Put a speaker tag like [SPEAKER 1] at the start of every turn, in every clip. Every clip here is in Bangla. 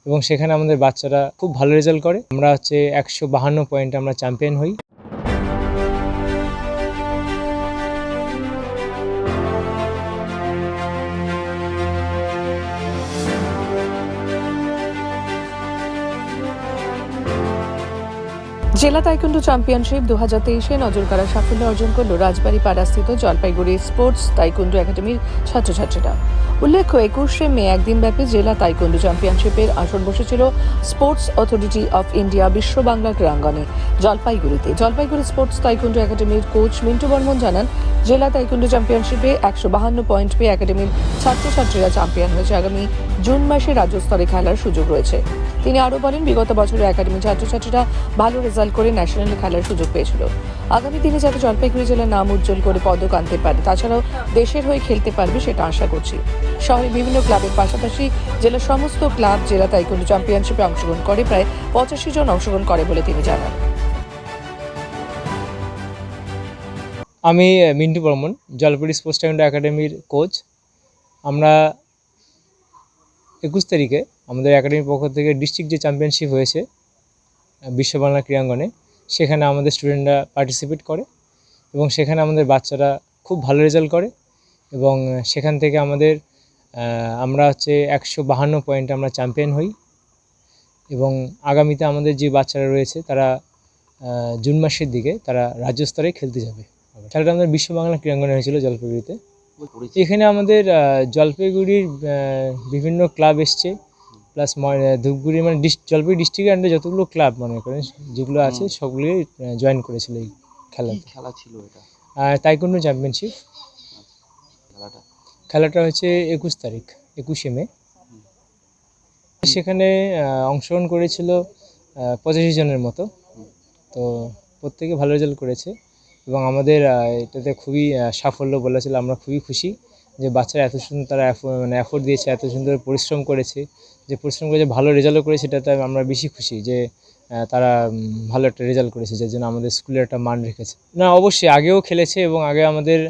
[SPEAKER 1] এবং সেখানে আমাদের বাচ্চারা খুব ভালো রেজাল্ট করে। আমরা 152 পয়েন্টে আমরা চ্যাম্পিয়ন হই।
[SPEAKER 2] জেলা তাইকোন্ডো চ্যাম্পিয়নশিপ 2023-এ নজরকাড়া সাফল্য অর্জন করল রাজবাড়ী পাড়াস্থিত জলপাইগুড়ি স্পোর্টস তাইকোন্ডো একাডেমির ছাত্রছাত্রীরা। উল্লেখ্য, 21শে মে একদিনব্যাপী জেলা তাইকোন্ডো চ্যাম্পিয়নশিপের আসর বসেছিল স্পোর্টস অথরিটি অফ ইন্ডিয়া বিশ্ব বাংলা ক্রীড়াঙ্গনে জলপাইগুড়িতে। জলপাইগুড়ি স্পোর্টস তাইকোন্ডো একাডেমির কোচ মিন্টু বর্মন জানান, জেলা তাইকোন্ডো চ্যাম্পিয়নশিপে 152 পয়েন্ট পেয়ে একাডেমির ছাত্রছাত্রীরা চ্যাম্পিয়ন হয়েছে। আগামী জুন মাসে রাজ্য স্তরে খেলার সুযোগ রয়েছে। তিনি আরও বলেন, বিগত বছরে একাডেমির ছাত্রছাত্রীরা ভালো রেজাল্ট করে ন্যাশনালে খেলার সুযোগ পেয়েছিল। আগামী দিনে যাতে জলপাইগুড়ি জেলার নাম উজ্জ্বল করে পদক আনতে পারে, তাছাড়াও দেশের হয়ে খেলতে পারবে সেটা আশা করছি। শহরের বিভিন্ন ক্লাবের পাশাপাশি জেলার সমস্ত ক্লাব জেলা তাইকোন্ডো চ্যাম্পিয়নশিপে অংশগ্রহণ করে। প্রায় 85 জন অংশগ্রহণ করে বলে তিনি জানান।
[SPEAKER 1] আমি মিন্টু বর্মন, জলপাইগুড়ি স্পোর্টস তাইকোন্ডো একাডেমির কোচ। আমরা 21 তারিখে আমাদের একাডেমির পক্ষ থেকে ডিস্ট্রিক্ট যে চ্যাম্পিয়নশিপ হয়েছে বিশ্ব বাংলা ক্রীড়াঙ্গনে, সেখানে আমাদের স্টুডেন্টরা পার্টিসিপেট করে এবং সেখানে আমাদের বাচ্চারা খুব ভালো রেজাল্ট করে এবং সেখান থেকে আমরা 152 পয়েন্টে আমরা চ্যাম্পিয়ন হই। এবং আগামীতে আমাদের যে বাচ্চারা রয়েছে তারা জুন মাসের দিকে তারা রাজ্য স্তরে খেলতে যাবে। খেলাটা আমাদের বিশ্ব বাংলা ক্রীড়াঙ্গনে হয়েছিল জলপাইগুড়িতে। এখানে আমাদের জলপাইগুড়ির বিভিন্ন ক্লাব এসছে, প্লাস ধূপগুড়ি জলপাইগুড়ি ডিস্ট্রিক্টের আন্ডারে যতগুলো ক্লাব মনে করেন যেগুলো আছে সবগুলোই জয়েন করেছিল এই
[SPEAKER 3] খেলা ছিল এটা
[SPEAKER 1] তাইকোন্ডো চ্যাম্পিয়নশিপ। খেলাটা হচ্ছে 21শে মে। সেখানে অংশগ্রহণ করেছিল 85 জনের মতো। তো প্রত্যেকে ভালো রেজাল্ট করেছে এবং আমাদের এটাতে খুবই সাফল্য বলেছিল। আমরা খুবই খুশি যে বাচ্চারা এত সুন্দর তারা এফোর্ট দিয়েছে, এত সুন্দর পরিশ্রম করেছে, যে পরিশ্রম করে যে ভালো রেজাল্টও করেছে সেটাতে আমরা বেশি খুশি যে তারা ভালো একটা রেজাল্ট করেছে, যার জন্য আমাদের স্কুলের একটা মান রেখেছে। না, অবশ্যই আগেও খেলেছে এবং আগে আমাদের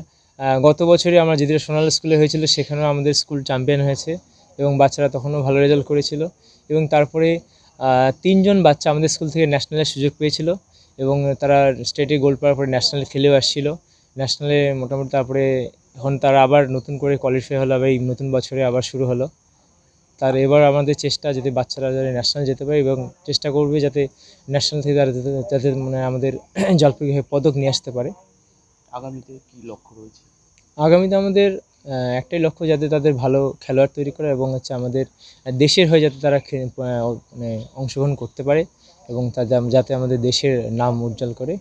[SPEAKER 1] গত বছরে আমরা যেটা সোনালী স্কুলে হয়েছিল সেখানেও আমাদের স্কুল চ্যাম্পিয়ন হয়েছে এবং বাচ্চারা তখনও ভালো রেজাল্ট করেছিল। এবং তারপরে 3 জন বাচ্চা আমাদের স্কুল থেকে ন্যাশনালের সুযোগ পেয়েছিল এবং তারা স্টেটে গোল্ড পাওয়ার পরে ন্যাশনালে খেলেও আসছিল। ন্যাশনালে মোটামুটি তারপরে এখন তারা আবার নতুন করে কোয়ালিফাই হলো, আবার এই নতুন বছরে আবার শুরু হলো। এবার আমাদের চেষ্টা যাতে বাচ্চারা যাতে ন্যাশনাল যেতে পারে এবং চেষ্টা করবে যাতে ন্যাশনাল থেকে যাতে আমাদের জলপাইগুড়ি পদক নিয়ে আসতে পারে।
[SPEAKER 3] আগামীতে কি লক্ষ্য রয়েছে?
[SPEAKER 1] আগামীতে আমাদের একটাই লক্ষ্য, যাতে তাদের ভালো খেলোয়াড় তৈরি করা এবং আমাদের দেশের হয়ে যাতে তারা অংশগ্রহণ করতে পারে এবং যাতে আমাদের দেশের নাম উজ্জ্বল করে।